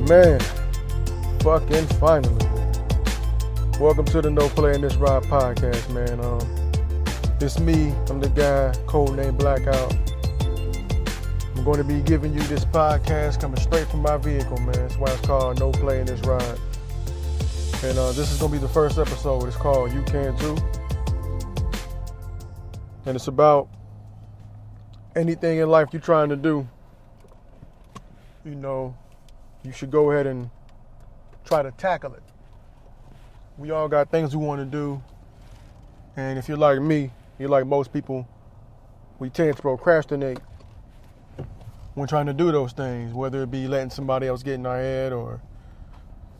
Man, fucking finally. Welcome to the No Play in This Ride podcast, man. It's me. I'm the guy, codename Blackout. I'm going to be giving you this podcast coming straight from my vehicle, man. That's why it's called No Play in This Ride. And this is going to be the first episode. It's called You Can Too. And it's about anything in life you're trying to do. You know, you should go ahead and try to tackle it. We all got things we want to do. And if you're like me, you're like most people, we tend to procrastinate when trying to do those things, whether it be letting somebody else get in our head or,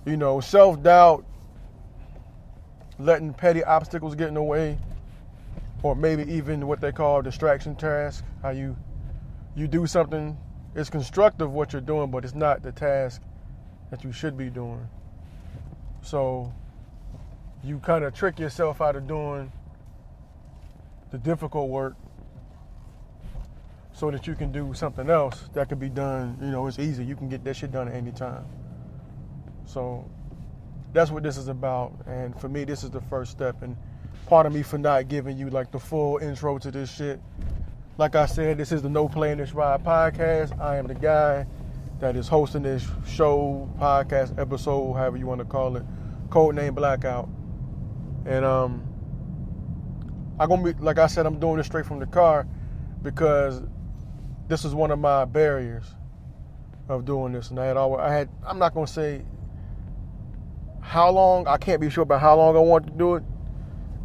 you know, self-doubt, letting petty obstacles get in the way, or maybe even what they call distraction task, how you do something. It's constructive what you're doing, but it's not the task that you should be doing. So you kind of trick yourself out of doing the difficult work so that you can do something else that can be done. You know, it's easy. You can get that shit done at any time. So that's what this is about. And for me, this is the first step. And part of me for not giving you like the full intro to this shit. Like I said, this is the No Play in This Ride podcast. I am the guy that is hosting this show, podcast, episode, however you want to call it, codename Blackout. And I'm gonna be, like I said, I'm doing this straight from the car because this is one of my barriers of doing this. And I'm not gonna say how long, I can't be sure about how long I want to do it,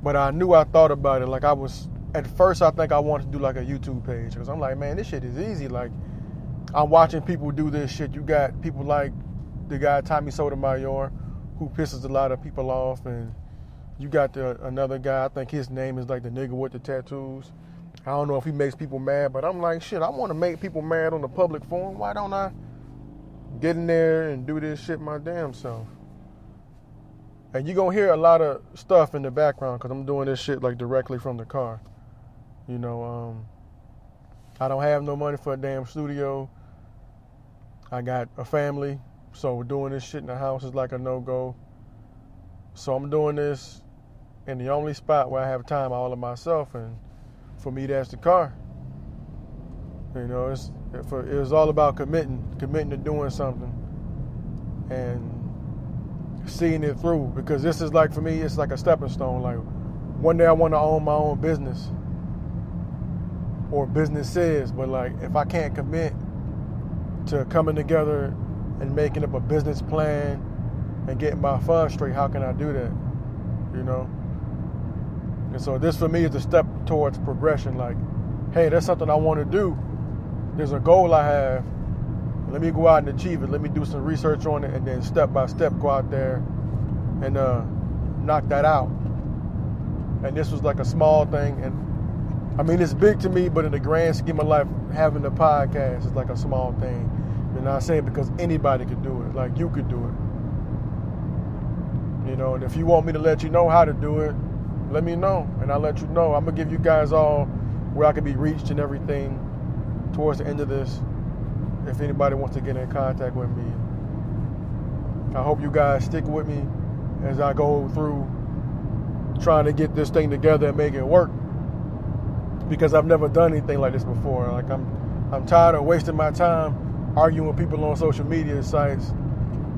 but I thought about it. Like at first I think I wanted to do like a YouTube page because I'm like, man, this shit is easy. Like, I'm watching people do this shit. You got people like the guy Tommy Sotomayor who pisses a lot of people off, and you got another guy, I think his name is like the nigga with the tattoos. I don't know if he makes people mad, but I'm like, shit, I want to make people mad on the public forum. Why don't I get in there and do this shit my damn self? And you're going to hear a lot of stuff in the background because I'm doing this shit like directly from the car. You know, I don't have no money for a damn studio. I got a family, so doing this shit in the house is like a no-go. So I'm doing this in the only spot where I have time all of myself, and for me, that's the car. You know, it was all about committing to doing something and seeing it through, because this is like, for me, it's like a stepping stone. Like, one day I want to own my own business or businesses, but like, if I can't commit to coming together and making up a business plan and getting my funds straight, how can I do that? You know? And so this for me is a step towards progression. Like, hey, that's something I want to do. There's a goal I have. Let me go out and achieve it. Let me do some research on it, and then step by step go out there and knock that out. And this was like a small thing. And I mean, it's big to me, but in the grand scheme of life, having a podcast is like a small thing. And I say it because anybody could do it. Like, you could do it. You know, and if you want me to let you know how to do it, let me know, and I'll let you know. I'm going to give you guys all where I can be reached and everything towards the end of this, if anybody wants to get in contact with me. I hope you guys stick with me as I go through trying to get this thing together and make it work, because I've never done anything like this before. Like, I'm tired of wasting my time arguing with people on social media sites,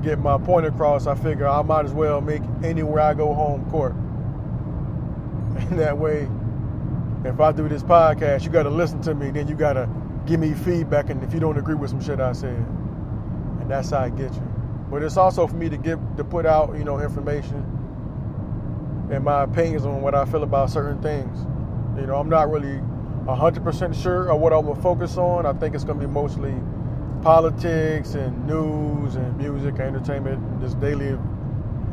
getting my point across. I figure I might as well make anywhere I go home court. And that way, if I do this podcast, you got to listen to me, then you got to give me feedback, and if you don't agree with some shit I said. And that's how I get you. But it's also for me to put out, you know, information and my opinions on what I feel about certain things. You know, I'm not really 100% sure of what I will focus on. I think it's going to be mostly politics and news and music, entertainment, just daily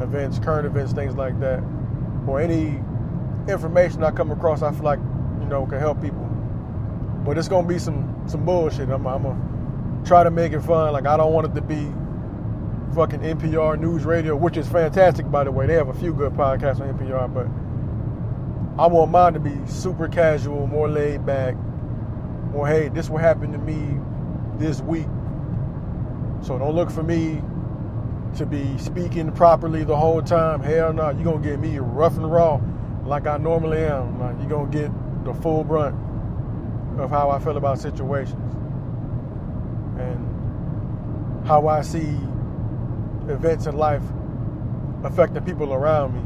events, current events, things like that. Or any information I come across I feel like, you know, can help people. But it's going to be some bullshit. I'm going to try to make it fun. Like, I don't want it to be fucking NPR news radio, which is fantastic, by the way. They have a few good podcasts on NPR, but I want mine to be super casual, more laid back, more, hey, this will happen to me this week. So don't look for me to be speaking properly the whole time. Hell no, you're going to get me rough and raw like I normally am. Like, you're going to get the full brunt of how I feel about situations and how I see events in life affecting people around me,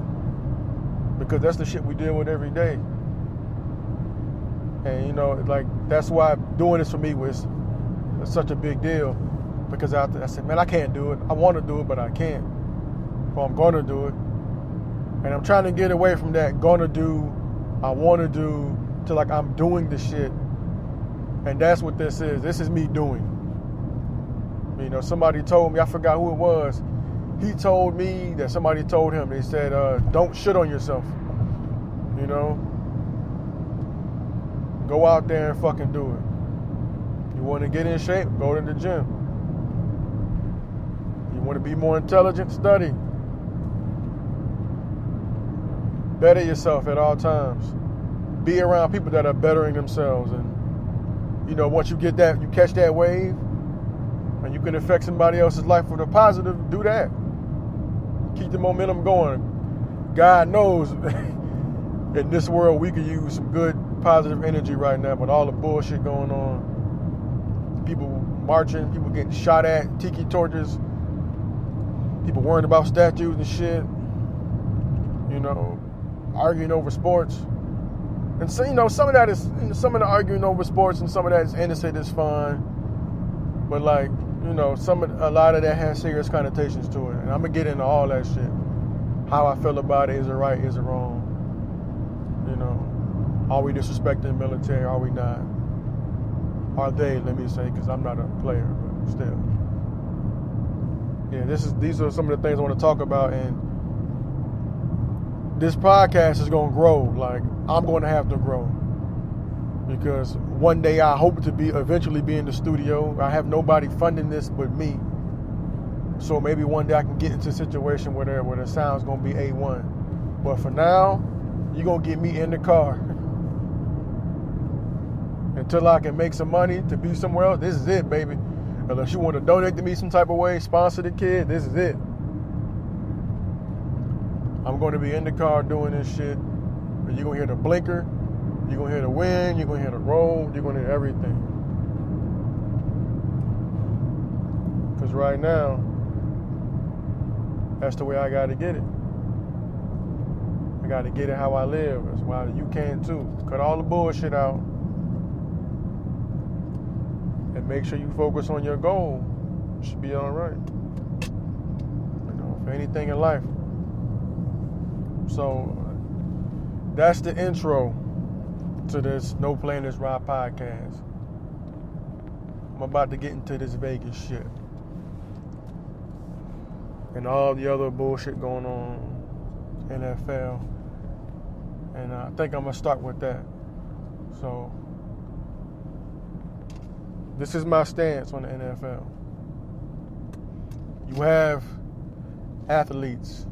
because that's the shit we deal with every day. And you know, like, that's why doing this for me was such a big deal, because I said, man, I can't do it. I want to do it, but I can't. So I'm going to do it. And I'm trying to get away from that gonna do, I want to do, to like I'm doing the shit. And that's what this is. This is me doing. You know, somebody told me, I forgot who it was. He told me that somebody told him, they said, don't shit on yourself. You know? Go out there and fucking do it. You want to get in shape? Go to the gym. You want to be more intelligent? Study. Better yourself at all times. Be around people that are bettering themselves. And, you know, once you get that, you catch that wave, and you can affect somebody else's life for the positive, do that. Keep the momentum going. God knows in this world we could use some good positive energy right now, with all the bullshit going on. People marching, people getting shot at, tiki torches, people worrying about statues and shit, you know, arguing over sports. And so, you know, some of that is, you know, some of the arguing over sports and some of that is innocent, is fun. But like, you know, a lot of that has serious connotations to it. And I'm going to get into all that shit. How I feel about it. Is it right? Is it wrong? You know, are we disrespecting the military? Are we not? Are they, let me say, because I'm not a player, but still. Yeah, these are some of the things I want to talk about. And this podcast is going to grow. Like, I'm going to have to grow. Because one day I hope to eventually be in the studio. I have nobody funding this but me. So maybe one day I can get into a situation where the sound's going to be A1. But for now, you're going to get me in the car. Until I can make some money to be somewhere else, this is it, baby. Unless you want to donate to me some type of way, sponsor the kid, this is it. I'm going to be in the car doing this shit. And you're going to hear the blinker. You're going to hear the wind, you're going to hear the road, you're going to hear everything. Because right now, that's the way I got to get it. I got to get it how I live. That's why you can too. Cut all the bullshit out. And make sure you focus on your goal. You should be all right. You know, for anything in life. So, that's the intro to this No Playing This Ride podcast. I'm about to get into this Vegas shit and all the other bullshit going on NFL, and I think I'm gonna start with that. So this is my stance on the NFL. You have athletes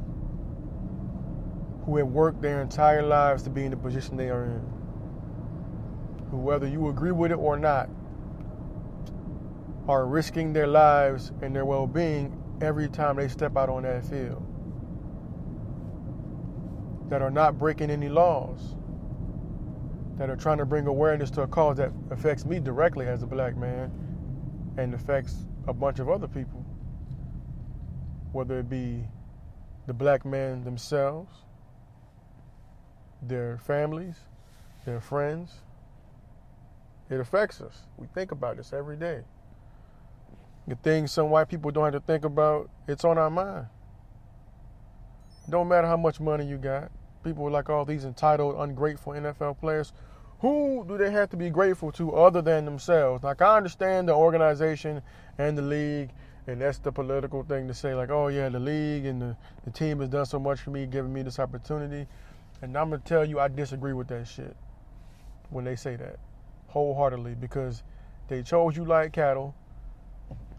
who have worked their entire lives to be in the position they are in, who, whether you agree with it or not, are risking their lives and their well-being every time they step out on that field, that are not breaking any laws, that are trying to bring awareness to a cause that affects me directly as a black man and affects a bunch of other people, whether it be the black men themselves, their families, their friends. It affects us. We think about this every day. The things some white people don't have to think about, it's on our mind. It don't matter how much money you got. People are like all these entitled, ungrateful NFL players. Who do they have to be grateful to other than themselves? Like, I understand the organization and the league, and that's the political thing to say, like, oh yeah, the league and the team has done so much for me, giving me this opportunity. And I'm going to tell you, I disagree with that shit when they say that, wholeheartedly, because they chose you like cattle,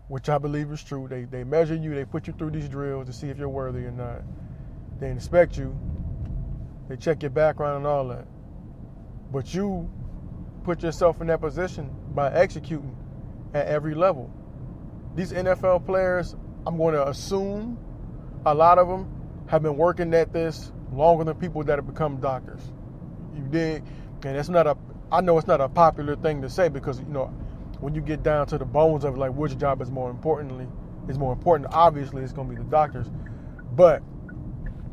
which I believe is true. They measure you, they put you through these drills to see if you're worthy or not. They inspect you, they check your background and all that. But you put yourself in that position by executing at every level. These NFL players I'm going to assume a lot of them have been working at this longer than people that have become doctors. You dig? And I know it's not a popular thing to say because, when you get down to the bones of it, like which job is more important, obviously it's going to be the doctors. But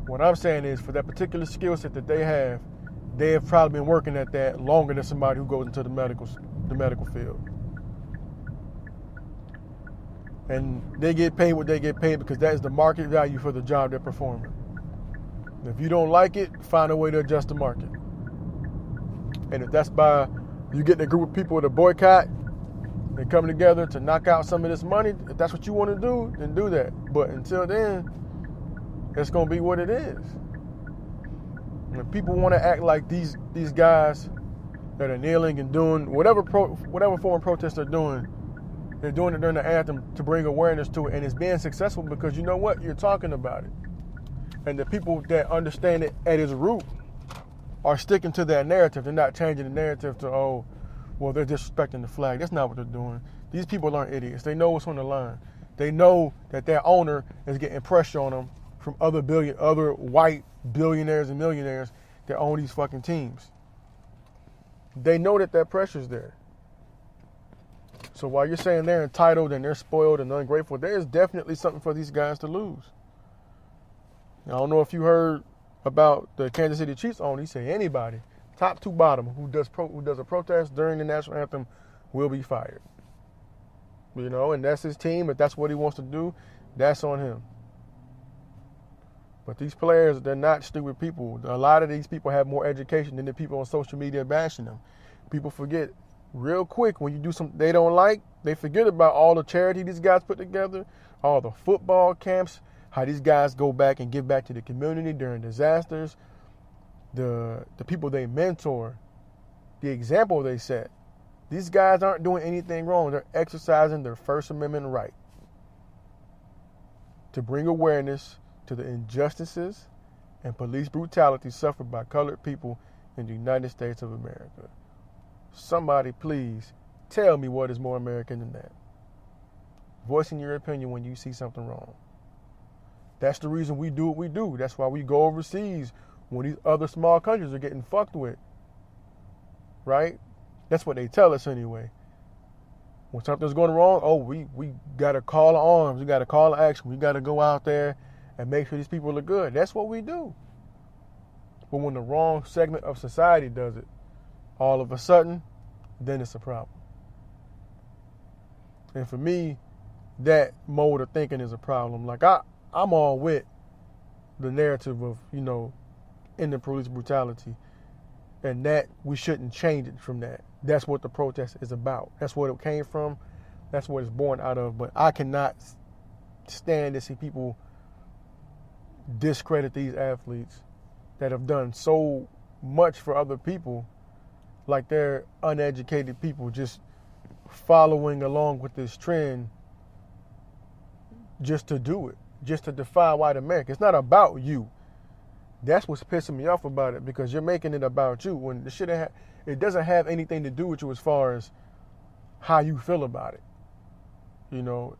what I'm saying is for that particular skill set that they have probably been working at that longer than somebody who goes into the medical field. And they get paid what they get paid because that is the market value for the job they're performing. If you don't like it, find a way to adjust the market. And if that's by you getting a group of people to boycott and come together to knock out some of this money, if that's what you want to do, then do that. But until then, it's going to be what it is. And people want to act like these guys that are kneeling and doing whatever form of protest they're doing it during the anthem to bring awareness to it. And it's being successful because you know what? You're talking about it. And the people that understand it at its root are sticking to that narrative. They're not changing the narrative to, they're disrespecting the flag. That's not what they're doing. These people aren't idiots. They know what's on the line. They know that their owner is getting pressure on them from other white billionaires and millionaires that own these fucking teams. They know that pressure's there. So while you're saying they're entitled and they're spoiled and ungrateful, there's definitely something for these guys to lose. I don't know if you heard about the Kansas City Chiefs owner. He said anybody, top to bottom, who does a protest during the national anthem will be fired. And that's his team. If that's what he wants to do, that's on him. But these players, they're not stupid people. A lot of these people have more education than the people on social media bashing them. People forget real quick when you do something they don't like, they forget about all the charity these guys put together, all the football camps, how these guys go back and give back to the community during disasters, the people they mentor, the example they set. These guys aren't doing anything wrong. They're exercising their First Amendment right to bring awareness to the injustices and police brutality suffered by colored people in the United States of America. Somebody please tell me what is more American than that. Voicing your opinion when you see something wrong. That's the reason we do what we do. That's why we go overseas when these other small countries are getting fucked with. Right? That's what they tell us anyway. When something's going wrong, we got to call to arms. We got to call to action. We got to go out there and make sure these people are good. That's what we do. But when the wrong segment of society does it, all of a sudden, then it's a problem. And for me, that mode of thinking is a problem. Like I'm all with the narrative of, ending police brutality, and that we shouldn't change it from that. That's what the protest is about. That's what it came from. That's what it's born out of. But I cannot stand to see people discredit these athletes that have done so much for other people, like they're uneducated people just following along with this trend just to do it, just to defy white America. It's not about you. That's what's pissing me off about it, because you're making it about you when the shit it doesn't have anything to do with you as far as how you feel about it.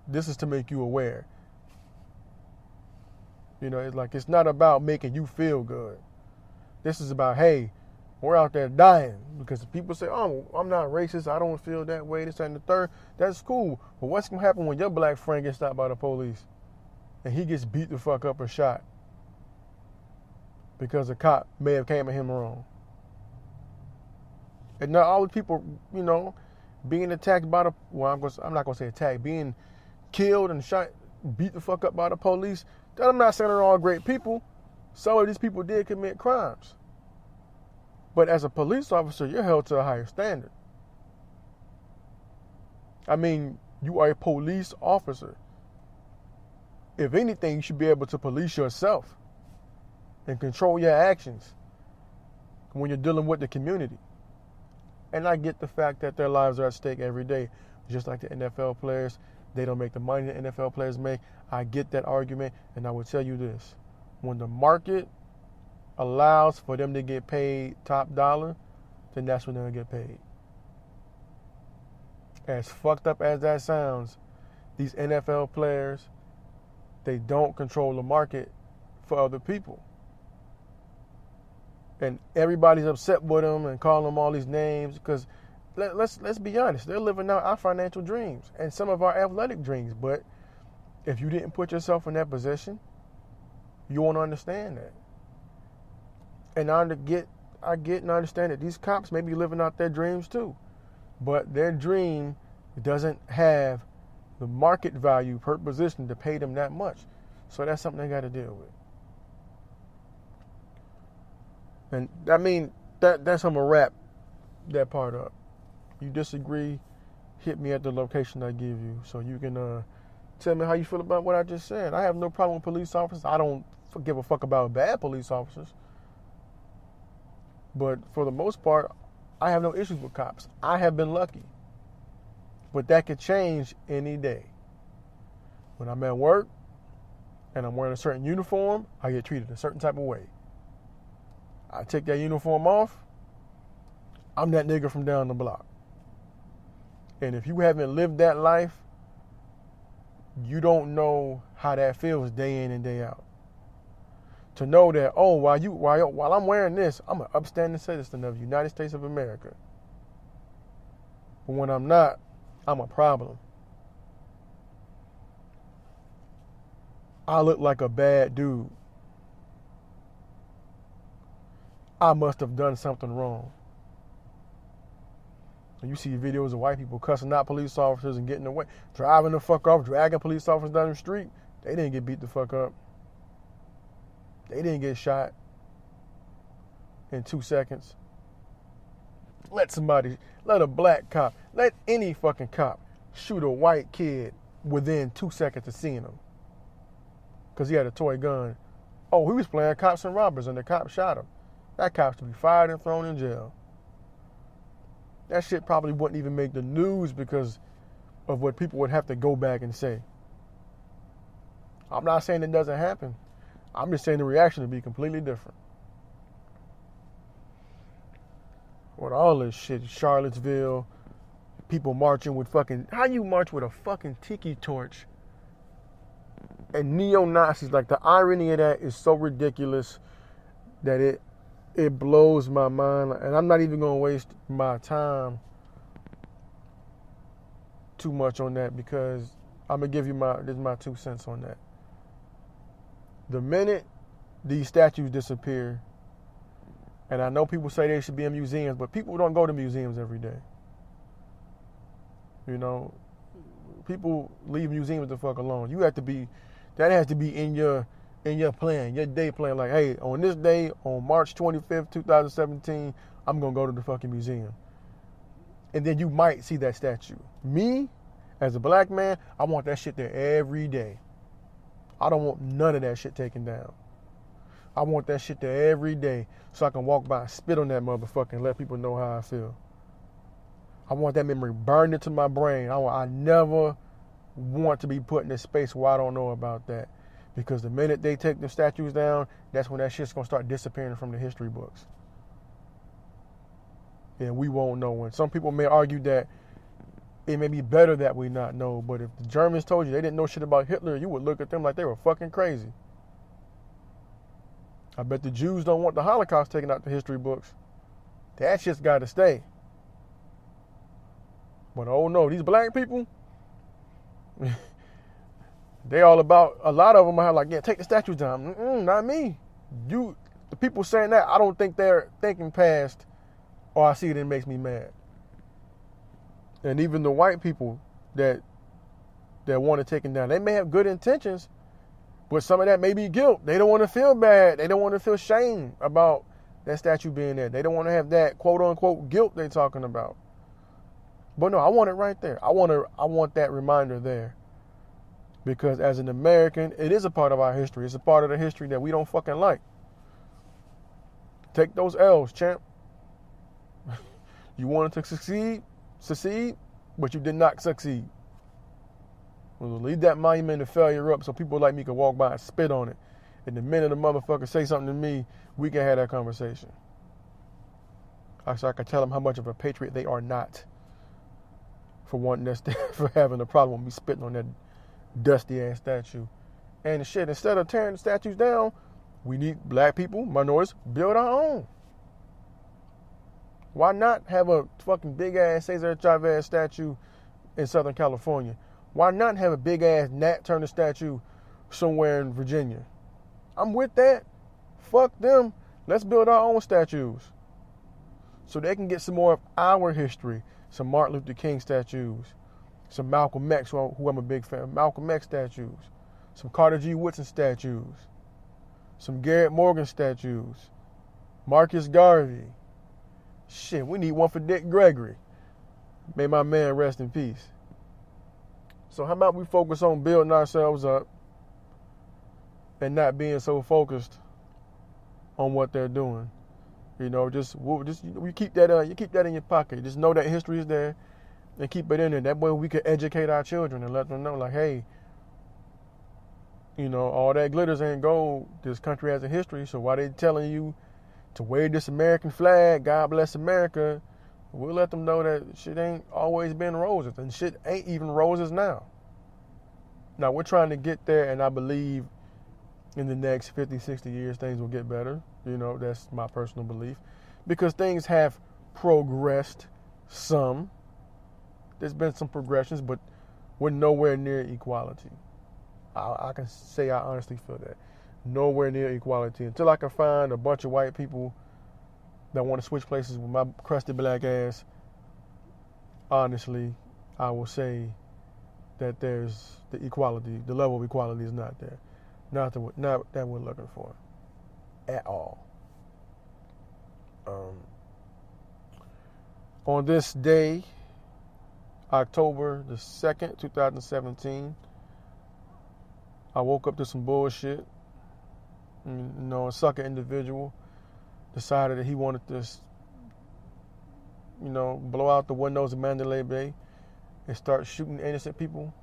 This is to make you aware. It's like, it's not about making you feel good. This is about, hey, we're out there dying because people say, oh, I'm not racist. I don't feel that way. This and the third. That's cool. But what's going to happen when your black friend gets stopped by the police and he gets beat the fuck up or shot because a cop may have came at him wrong? And not all the people, being attacked by I'm not going to say attacked, being killed and shot, beat the fuck up by the police. I'm not saying they're all great people. Some of these people did commit crimes. But as a police officer, you're held to a higher standard. I mean, you are a police officer. If anything, you should be able to police yourself and control your actions when you're dealing with the community. And I get the fact that their lives are at stake every day, just like the NFL players. They don't make the money the NFL players make. I get that argument, and I will tell you this. When the market allows for them to get paid top dollar, then that's when they'll get paid. As fucked up as that sounds, these NFL players they don't control the market for other people. And everybody's upset with them and calling them all these names because let's be honest, they're living out our financial dreams and some of our athletic dreams. But if you didn't put yourself in that position, you won't understand that. And I get and understand that these cops may be living out their dreams too, but their dream doesn't have the market value per position to pay them that much. So that's something they got to deal with. And I mean, that's I'm gonna wrap that part up. You disagree, hit me at the location I give you so you can tell me how you feel about what I just said. I have no problem with police officers. I don't give a fuck about bad police officers. But for the most part, I have no issues with cops. I have been lucky. But that could change any day. When I'm at work and I'm wearing a certain uniform, I get treated a certain type of way. I take that uniform off, I'm that nigga from down the block. And if you haven't lived that life, you don't know how that feels day in and day out. To know that, oh, while I'm wearing this, I'm an upstanding citizen of the United States of America. But when I'm not, I'm a problem. I look like a bad dude. I must have done something wrong. You see videos of white people cussing out police officers and getting away, driving the fuck off, dragging police officers down the street. They didn't get beat the fuck up. They didn't get shot in 2 seconds. Let a black cop, let any fucking cop shoot a white kid within 2 seconds of seeing him. Because he had a toy gun. Oh, he was playing cops and robbers and the cop shot him. That cop should be fired and thrown in jail. That shit probably wouldn't even make the news because of what people would have to go back and say. I'm not saying it doesn't happen. I'm just saying the reaction would be completely different. With all this shit, Charlottesville, people marching with fucking... How you march with a fucking tiki torch? And neo-Nazis, like the irony of that is so ridiculous that it blows my mind. And I'm not even going to waste my time too much on that because I'm going to give you my 2 cents on that. The minute these statues disappear, and I know people say they should be in museums, but people don't go to museums every day. You know, people leave museums the fuck alone. That has to be in your plan, your day plan. Like, hey, on this day, on March 25th, 2017, I'm going to go to the fucking museum. And then you might see that statue. Me, as a black man, I want that shit there every day. I don't want none of that shit taken down. I want that shit there every day so I can walk by and spit on that motherfucker and let people know how I feel. I want that memory burned into my brain. I never want to be put in a space where I don't know about that. Because the minute they take the statues down, that's when that shit's going to start disappearing from the history books. And we won't know. And some people may argue that it may be better that we not know. But if the Germans told you they didn't know shit about Hitler, you would look at them like they were fucking crazy. I bet the Jews don't want the Holocaust taken out the history books. That shit's got to stay. But oh no, these black people, they all about, a lot of them are like, yeah, take the statues down. Not me. The people saying that, I don't think they're thinking past, or I see it and it makes me mad. And even the white people that want it taken down, they may have good intentions, but some of that may be guilt. They don't want to feel bad. They don't want to feel shame about that statue being there. They don't want to have that quote unquote guilt they're talking about. But no, I want it right there. I want that reminder there. Because as an American, it is a part of our history. It's a part of the history that we don't fucking like. Take those L's, champ. You wanted to succeed, but you did not succeed. We'll leave that monument of failure up so people like me can walk by and spit on it. And the minute a motherfucker say something to me, we can have that conversation. So I can tell them how much of a patriot they are not for having a problem with me spitting on that dusty ass statue And shit, instead of tearing the statues down, we need black people, minorities, build our own. Why not have a fucking big-ass Cesar Chavez statue in Southern California? Why not have a big-ass Nat Turner statue somewhere in Virginia? I'm with that. Fuck them. Let's build our own statues so they can get some more of our history. Some Martin Luther King statues. Some Malcolm X, who I'm a big fan of. Malcolm X statues. Some Carter G. Woodson statues. Some Garrett Morgan statues. Marcus Garvey. Shit, we need one for Dick Gregory. May my man rest in peace. So how about we focus on building ourselves up and not being so focused on what they're doing? You know, you keep that in your pocket. Just know that history is there and keep it in there. That way we can educate our children and let them know, like, hey, you know, all that glitters ain't gold. This country has a history, so why they telling you to wave this American flag, God bless America? We'll let them know that shit ain't always been roses, and shit ain't even roses now. Now, we're trying to get there, and I believe in the next 50, 60 years, things will get better. You know, that's my personal belief. Because things have progressed some. There's been some progressions, but we're nowhere near equality. I can say I honestly feel that. Nowhere near equality. Until I can find a bunch of white people that want to switch places with my crusty black ass, honestly, I will say that there's the equality, the level of equality is not there. Not that we're looking for at all. On this day, October the 2nd, 2017, I woke up to some bullshit. You know, a sucker individual decided that he wanted to, you know, blow out the windows of Mandalay Bay and start shooting innocent people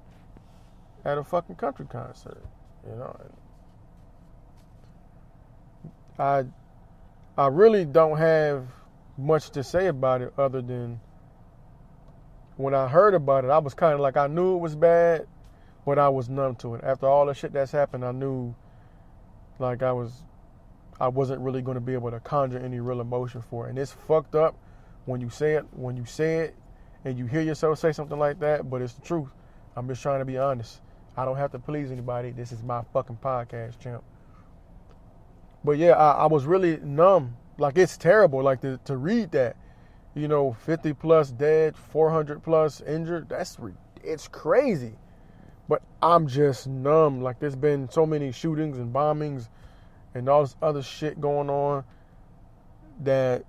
at a fucking country concert. You know, I really don't have much to say about it other than when I heard about it, I was kind of like, I knew it was bad, but I was numb to it. After all the shit that's happened, I knew like I wasn't really going to be able to conjure any real emotion for it. And it's fucked up when you say it and you hear yourself say something like that, but it's the truth. I'm just trying to be honest. I don't have to please anybody. This is my fucking podcast, champ. But yeah, I was really numb. Like, it's terrible, like, to read that. You know, 50 plus dead, 400 plus injured. It's crazy. But I'm just numb. Like, there's been so many shootings and bombings and all this other shit going on that,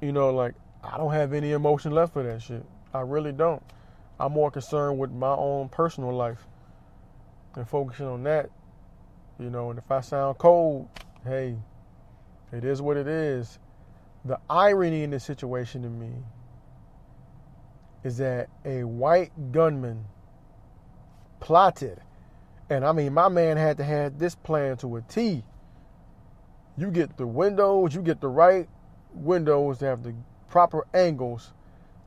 you know, like, I don't have any emotion left for that shit. I really don't. I'm more concerned with my own personal life and focusing on that, you know. And if I sound cold, hey, it is what it is. The irony in this situation to me is that a white gunman plotted, and I mean, my man had to have this plan to a T. You get the windows, you get the right windows to have the proper angles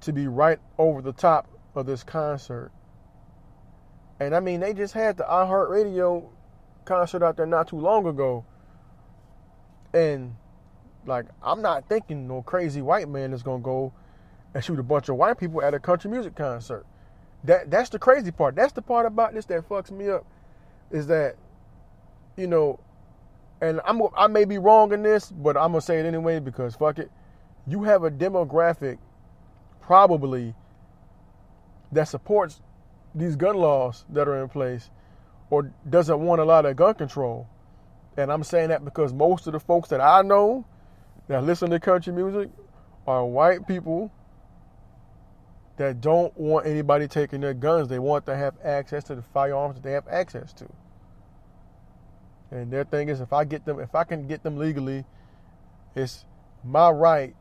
to be right over the top of this concert. And I mean, they just had the iHeartRadio concert out there not too long ago. And like, I'm not thinking no crazy white man is gonna go and shoot a bunch of white people at a country music concert. That's the crazy part. That's the part about this that fucks me up, is that, you know, and I may be wrong in this, but I'm gonna say it anyway because fuck it. You have a demographic probably that supports these gun laws that are in place or doesn't want a lot of gun control. And I'm saying that because most of the folks that I know that listen to country music are white people that don't want anybody taking their guns. They want to have access to the firearms that they have access to. And their thing is, if I can get them legally, it's my right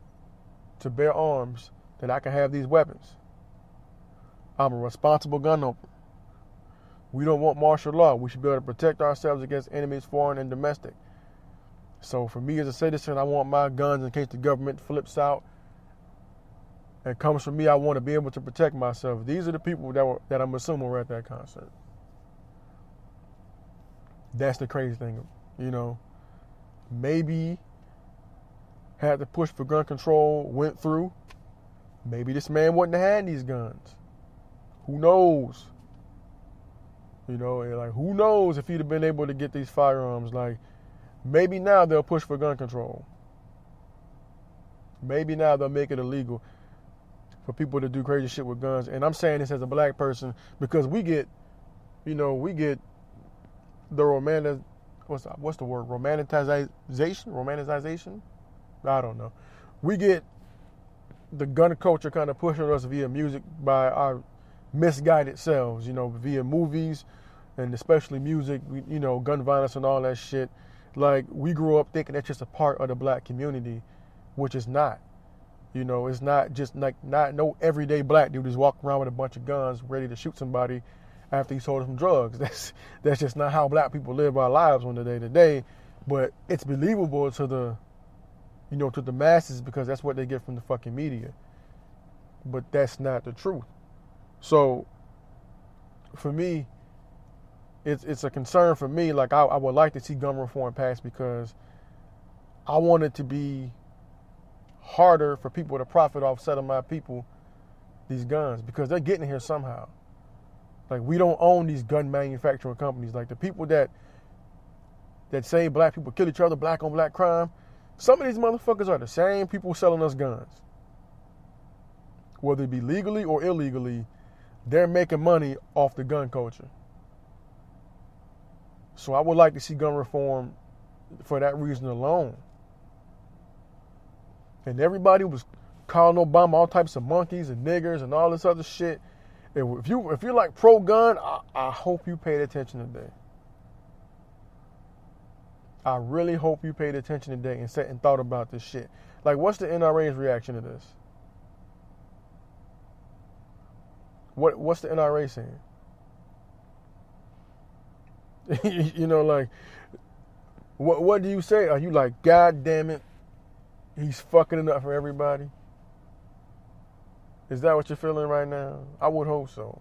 to bear arms that I can have these weapons. I'm a responsible gun owner. We don't want martial law. We should be able to protect ourselves against enemies, foreign and domestic. So for me as a citizen, I want my guns in case the government flips out and comes for me. I want to be able to protect myself. These are the people that I'm assuming were at that concert. That's the crazy thing, you know. Maybe had the push for gun control went through, maybe this man wouldn't have had these guns. Who knows? You know, like, who knows if he'd have been able to get these firearms. Like, maybe now they'll push for gun control. Maybe now they'll make it illegal for people to do crazy shit with guns. And I'm saying this as a black person because we get the what's the word? Romanticization? I don't know. We get the gun culture kind of pushing us via music by our misguided selves, you know, via movies and especially music, you know, gun violence and all that shit. Like, we grew up thinking that's just a part of the black community, which is not. You know, it's not just like, not no everyday black dude who's walking around with a bunch of guns ready to shoot somebody after he sold them drugs. That's just not how black people live our lives on the day to day. But it's believable to the masses because that's what they get from the fucking media. But that's not the truth. So for me, it's a concern for me. Like, I would like to see gun reform passed because I want it to be harder for people to profit off selling my people these guns because they're getting here somehow. Like, we don't own these gun manufacturing companies. Like, the people that say black people kill each other, black on black crime, some of these motherfuckers are the same people selling us guns. Whether it be legally or illegally, they're making money off the gun culture. So I would like to see gun reform for that reason alone. And everybody was calling Obama all types of monkeys and niggers and all this other shit. If you're like pro-gun, I hope you paid attention today. I really hope you paid attention today and sat and thought about this shit. Like, what's the NRA's reaction to this? What's the NRA saying? You know, like, what do you say? Are you like, God damn it, he's fucking it up for everybody? Is that what you're feeling right now? I would hope so.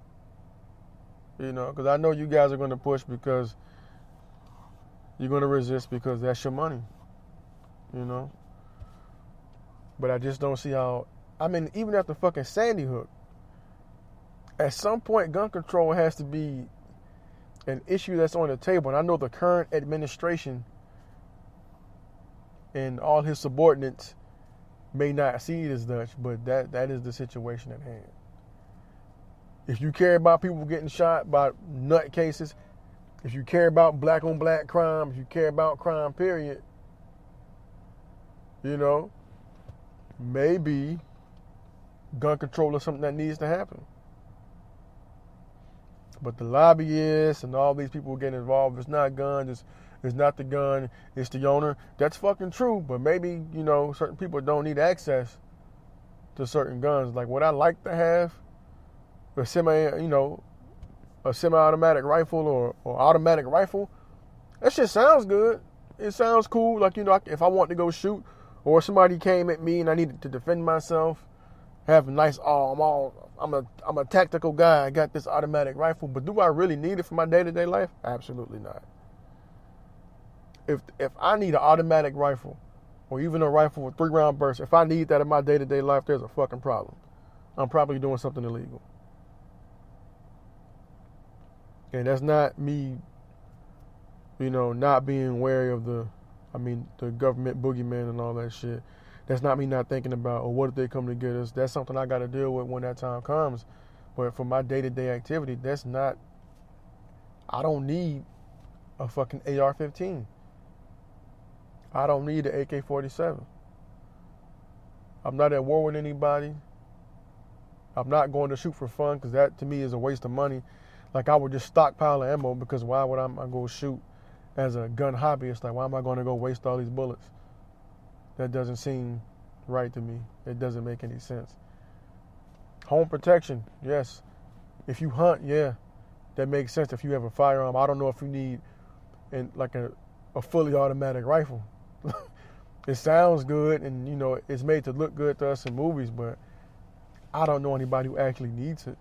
You know, because I know you guys are going to push because you're going to resist because that's your money. You know? But I just don't see how... I mean, even after fucking Sandy Hook, at some point, gun control has to be an issue that's on the table. And I know the current administration and all his subordinates may not see it as such, but that is the situation at hand. If you care about people getting shot by nut cases, if you care about black on black crime, if you care about crime, period, you know, maybe gun control is something that needs to happen. But the lobbyists and all these people getting involved, it's not guns, it's not the gun, it's the owner. That's fucking true, but maybe, you know, certain people don't need access to certain guns. Like, what I like to have, a semi-automatic rifle or automatic rifle, that shit sounds good. It sounds cool. Like, you know, if I want to go shoot or somebody came at me and I needed to defend myself, have a nice, I'm a tactical guy. I got this automatic rifle, but do I really need it for my day-to-day life? Absolutely not. If I need an automatic rifle or even a rifle with 3-round bursts, if I need that in my day-to-day life, there's a fucking problem. I'm probably doing something illegal. And that's not me, you know, not being wary of the government boogeyman and all that shit. That's not me not thinking about, or what if they come to get us? That's something I got to deal with when that time comes. But for my day-to-day activity, I don't need a fucking AR-15. I don't need an AK-47. I'm not at war with anybody. I'm not going to shoot for fun because that to me is a waste of money. Like, I would just stockpile ammo because why would I go shoot as a gun hobbyist? Like, why am I going to go waste all these bullets? That doesn't seem right to me. It doesn't make any sense. Home protection, yes. If you hunt, yeah, that makes sense. If you have a firearm, I don't know if you need a fully automatic rifle. It sounds good, and you know it's made to look good to us in movies, but I don't know anybody who actually needs it.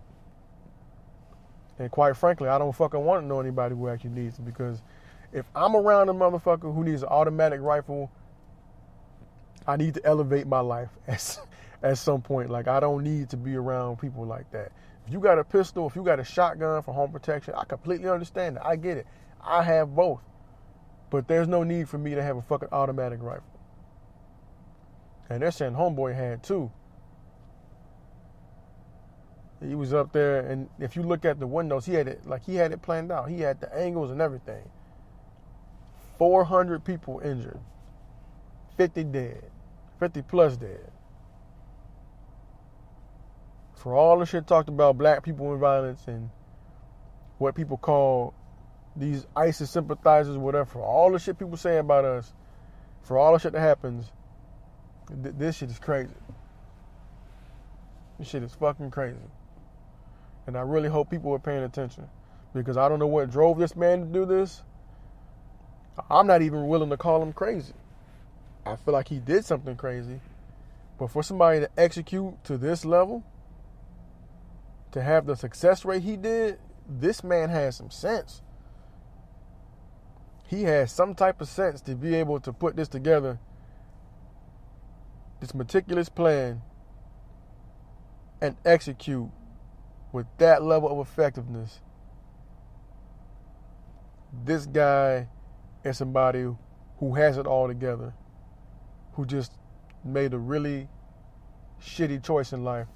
And quite frankly, I don't fucking want to know anybody who actually needs it because if I'm around a motherfucker who needs an automatic rifle, I need to elevate my life at some point. Like, I don't need to be around people like that. If you got a pistol, if you got a shotgun for home protection, I completely understand that. I get it. I have both. But there's no need for me to have a fucking automatic rifle. And they're saying homeboy had two. He was up there, and if you look at the windows, he had it planned out. He had the angles and everything. 400 people injured. 50 dead. 50 plus dead. For all the shit talked about black people and violence and what people call these ISIS sympathizers, whatever, for all the shit people say about us, for all the shit that happens, this shit is crazy. This shit is fucking crazy. And I really hope people are paying attention, because I don't know what drove this man to do this. I'm not even willing to call him crazy. I feel like he did something crazy. But for somebody to execute to this level, to have the success rate he did, this man has some sense. He has some type of sense to be able to put this together, this meticulous plan, and execute with that level of effectiveness. This guy is somebody who has it all together, who just made a really shitty choice in life,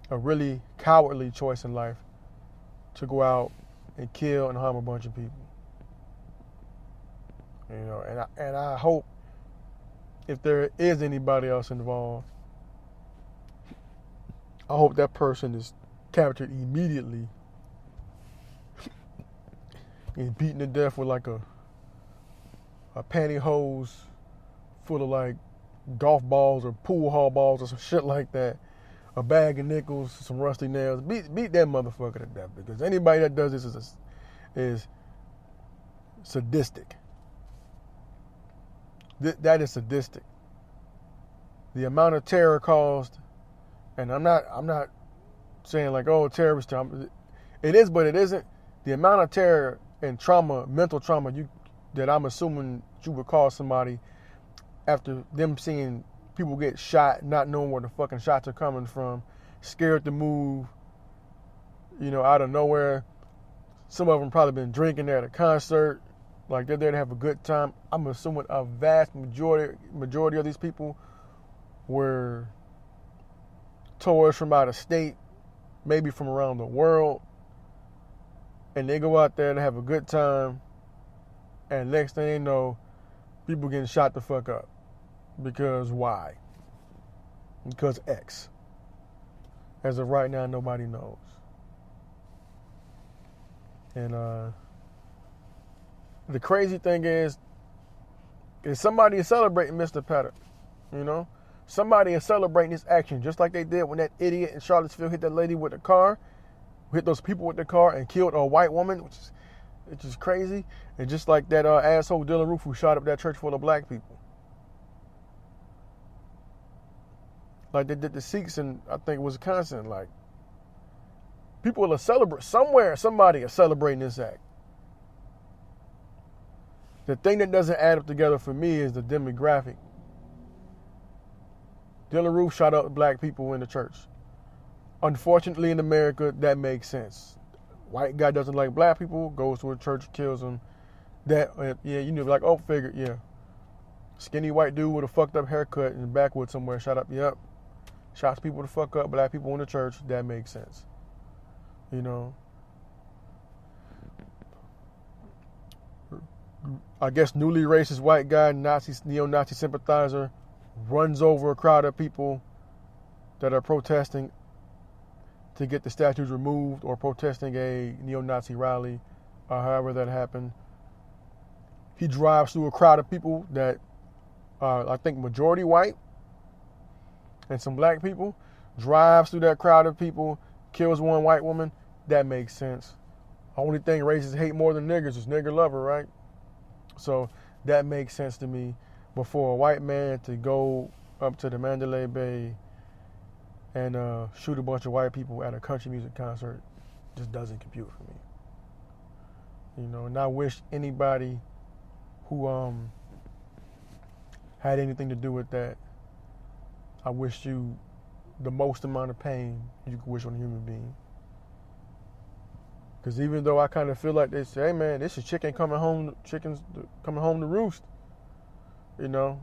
a really cowardly choice in life, to go out and kill and harm a bunch of people. You know, and I hope, if there is anybody else involved, I hope that person is captured immediately and beaten to death with like a pantyhose full of like golf balls or pool hall balls or some shit like that, a bag of nickels, some rusty nails. Beat that motherfucker to death, because anybody that does this is sadistic. That is sadistic. The amount of terror caused, and I'm not saying like, oh, terrorist trauma. It is, but it isn't. The amount of terror and trauma, mental trauma, that I'm assuming you would cause somebody after them seeing people get shot, not knowing where the fucking shots are coming from, scared to move, out of nowhere. Some of them probably been drinking there at a concert, like they're there to have a good time. I'm assuming a vast majority of these people were tourists from out of state, maybe from around the world, and they go out there to have a good time, and next thing they know, people getting shot the fuck up. Because why? Because X. As of right now, nobody knows. And the crazy thing is somebody is celebrating Mr. Petter. Somebody is celebrating this action, just like they did when that idiot in Charlottesville hit that lady with the car, hit those people with the car, and killed a white woman, which is crazy. And just like that asshole Dylan Roof who shot up that church full of black people. Like they did the Sikhs in, I think, Wisconsin. Like, people are celebrating somewhere. Somebody is celebrating this act. The thing that doesn't add up together for me is the demographic. Dylan Roof shot up black people in the church. Unfortunately, in America, that makes sense. White guy doesn't like black people, goes to a church, kills them. Like, oh, figure, yeah. Skinny white dude with a fucked up haircut in the backwoods somewhere, shot up, yep. Shots people to fuck up, black people in the church, that makes sense. I guess newly racist white guy, neo-Nazi sympathizer, runs over a crowd of people that are protesting to get the statues removed, or protesting a neo-Nazi rally, or however that happened. He drives through a crowd of people that are, I think, majority white, and some black people, drives through that crowd of people, kills one white woman. That makes sense. Only thing racists hate more than niggers is nigger lover, right? So that makes sense to me. But for a white man to go up to the Mandalay Bay and shoot a bunch of white people at a country music concert just doesn't compute for me. You know, and I wish anybody who had anything to do with that, I wish you the most amount of pain you could wish on a human being. Because even though I kind of feel like they say, hey man, this is chickens coming home to roost. You know,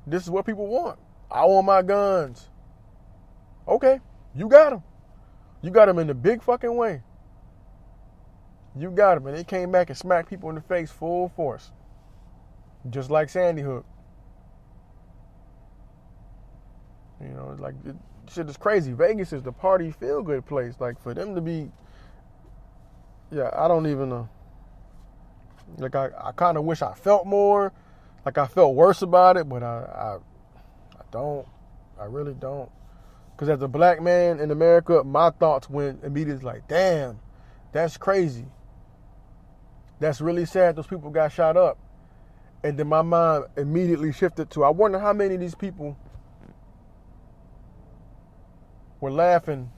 this is what people want. I want my guns. Okay, you got them. You got them in a big fucking way. You got them, and they came back and smacked people in the face full force. Just like Sandy Hook. You know, like, shit is crazy. Vegas is the party feel-good place. Like, for them to be, yeah, I don't even know. Like, I kind of wish I felt more. Like, I felt worse about it, but I don't. I really don't. Because as a black man in America, my thoughts went immediately like, damn, that's crazy. That's really sad those people got shot up. And then my mind immediately shifted to, I wonder how many of these people were laughing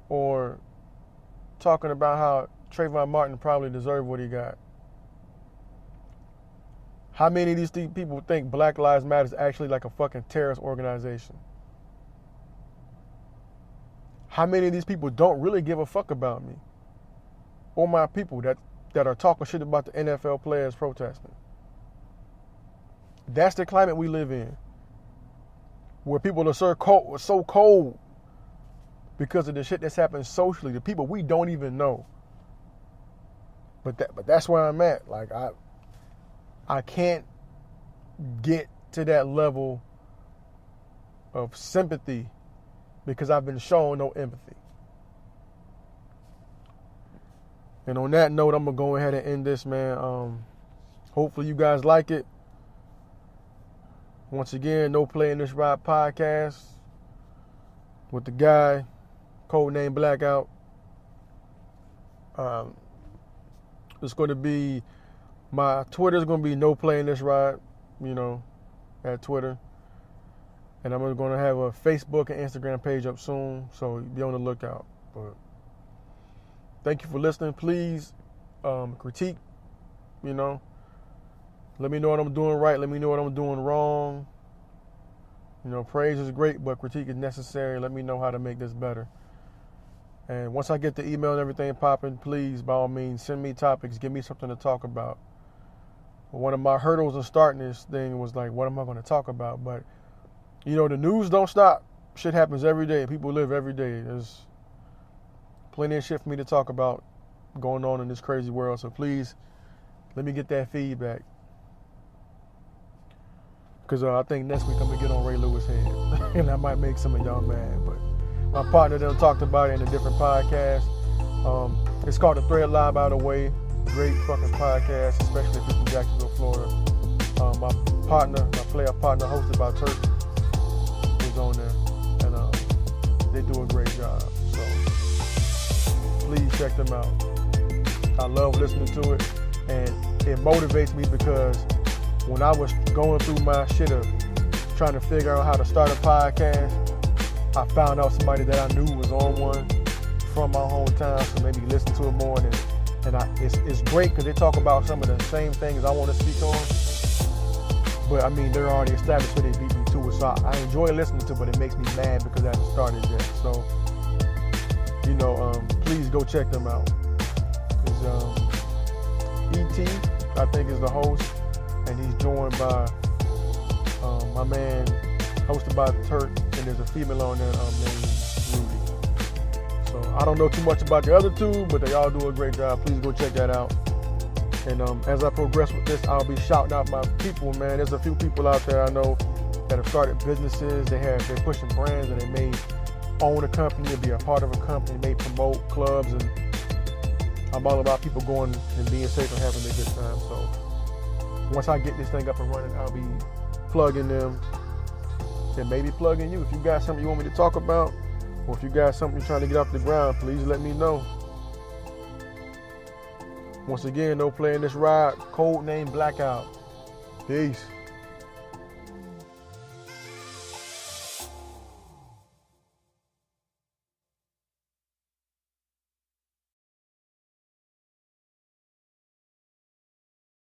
or talking about how Trayvon Martin probably deserved what he got. How many of these people think Black Lives Matter is actually like a fucking terrorist organization? How many of these people don't really give a fuck about me or my people that are talking shit about the NFL players protesting? That's the climate we live in, where people are so cold because of the shit that's happened socially, the people we don't even know. But that's where I'm at. Like, I can't get to that level of sympathy because I've been shown no empathy. And on that note, I'm going to go ahead and end this, man. Hopefully you guys like it. Once again, No Play in This Ride podcast with the guy, codename Blackout. It's going to be, my Twitter's going to be No Play in This Ride, you know, at Twitter. And I'm going to have a Facebook and Instagram page up soon, so be on the lookout. But thank you for listening. Please critique, you know. Let me know what I'm doing right. Let me know what I'm doing wrong. You know, praise is great, but critique is necessary. Let me know how to make this better. And once I get the email and everything popping, please, by all means, send me topics. Give me something to talk about. One of my hurdles in starting this thing was like, what am I going to talk about? But, you know, the news don't stop. Shit happens every day. People live every day. There's plenty of shit for me to talk about going on in this crazy world. So please, let me get that feedback. Because I think next week I'm going to get on Ray Lewis' head. And I might make some of y'all mad. But my partner done talked about it in a different podcast. It's called The Thread Live, by the way. Great fucking podcast, especially if you're from Jacksonville, Florida. My player partner, hosted by Turk, is on there. And they do a great job. So please check them out. I love listening to it. And it motivates me because when I was going through my shit of trying to figure out how to start a podcast, I found out somebody that I knew was on one from my hometown, so maybe listen to it more. And it's great because they talk about some of the same things I want to speak on. But I mean, they're already established, so they beat me to it. So I enjoy listening to it, but it makes me mad because I haven't started yet. So, you know, please go check them out. E.T., I think, is the host. And he's joined by my man, hosted by Turk, and there's a female on there named Rudy. So I don't know too much about the other two, but they all do a great job. Please go check that out. And as I progress with this, I'll be shouting out my people, man. There's a few people out there I know that have started businesses. They're pushing brands, and they may own a company or be a part of a company, may promote clubs, and I'm all about people going and being safe and having a good time. So once I get this thing up and running, I'll be plugging them and maybe plugging you. If you got something you want me to talk about, or if you got something you're trying to get off the ground, please let me know. Once again, No Play in This Ride, codename Blackout. Peace.